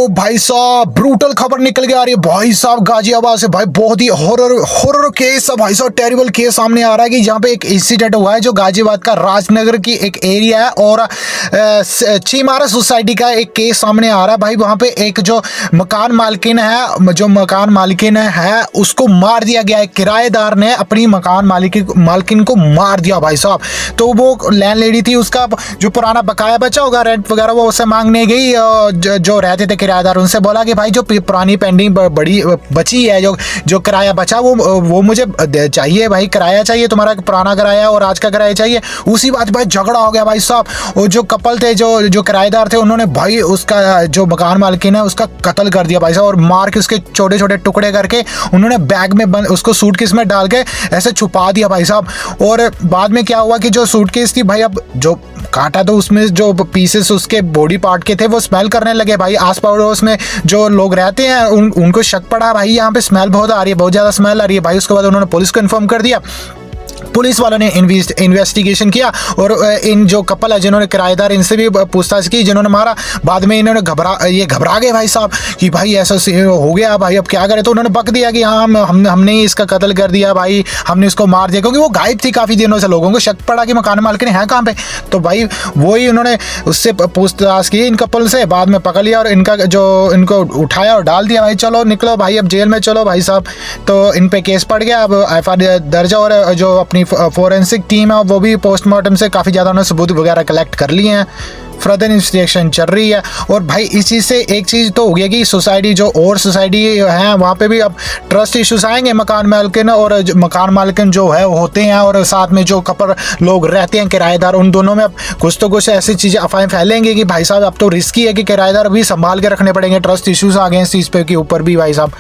ओ भाई साहब ब्रूटल खबर निकल के आ रही है भाई साहब गाजियाबाद से। भाई बहुत ही हॉरर केस है भाई साहब, टेरिबल केस सामने आ रहा है कि जहाँ पे एक इंसिडेंट हुआ है जो गाजियाबाद का राजनगर की एक एरिया है और चीमारा सोसाइटी का एक केस सामने आ रहा है। भाई वहाँ पे एक जो मकान मालकिन है उसको मार दिया गया है। किराएदार ने अपनी मकान मालकिन को मार दिया भाई साहब। तो वो लैंडलेडी थी, उसका जो पुराना बकाया बचा होगा रेंट वगैरह वो उससे मांगने गई। जो रहते थे किराएदार उनसे बोला कि भाई जो पुरानी पेंडिंग बड़ी बची है, जो किराया बचा वो मुझे चाहिए भाई, किराया चाहिए, तुम्हारा पुराना किराया और आज का किराया चाहिए। उसी बात भाई झगड़ा हो गया भाई साहब। और जो कपल थे जो किराएदार थे उन्होंने भाई उसका जो मकान मालकिन है उसका कत्ल कर दिया भाई साहब और मार के उसके छोटे छोटे टुकड़े करके उन्होंने बैग में उसको सूटकेस में डाल के ऐसे छुपा दिया भाई साहब। और बाद में क्या हुआ कि जो सूटकेस थी भाई, अब जो काटा तो उसमें जो पीसेस उसके बॉडी पार्ट के थे वो स्मेल करने लगे भाई। आस पड़ोस में जो लोग रहते हैं उनको शक पड़ा भाई यहाँ पे स्मेल बहुत आ रही है, बहुत ज़्यादा स्मेल आ रही है भाई। उसके बाद उन्होंने पुलिस को इन्फॉर्म कर दिया। पुलिस वालों ने इन्वेस्टिगेशन किया और इन जो कपल है जिन्होंने किराएदार इनसे भी पूछताछ की जिन्होंने मारा। बाद में इन्होंने घबरा गए भाई साहब कि भाई ऐसा हो गया भाई अब क्या करें। तो उन्होंने बक दिया कि हाँ हमने ही इसका कत्ल कर दिया भाई, हमने इसको मार दिया, क्योंकि वो गायब थी काफ़ी दिनों से। लोगों को शक पड़ा कि मकान मालिक है कहाँ पे। तो भाई वही उन्होंने उससे पूछताछ की इन कपल से, बाद में पकड़ लिया और इनको उठाया और डाल दिया भाई। चलो निकलो भाई अब जेल में चलो भाई साहब। तो इन पे केस पड़ गया, अब FIR दर्ज और जो अपनी फोरेंसिक टीम है वो भी पोस्टमार्टम से काफ़ी ज़्यादा उन्होंने सबूत वगैरह कलेक्ट कर लिए हैं। फर्दर इन्वेस्टिगेशन चल रही है। और भाई इस चीज़ से एक चीज़ तो हो गया कि सोसाइटी जो और सोसाइटी है वहाँ पे भी अब ट्रस्ट इश्यूज आएंगे। मकान मालिकन जो है होते हैं और साथ में जो कपल लोग रहते हैं किराएदार, उन दोनों में अब कुछ तो कुछ ऐसी चीज़ें अफवाहें फैलेंगे कि भाई साहब अब तो रिस्की है कि किराएदार भी संभाल के रखने पड़ेंगे। ट्रस्ट इश्यूज आ गए इस चीज़ पे के ऊपर भी भाई साहब।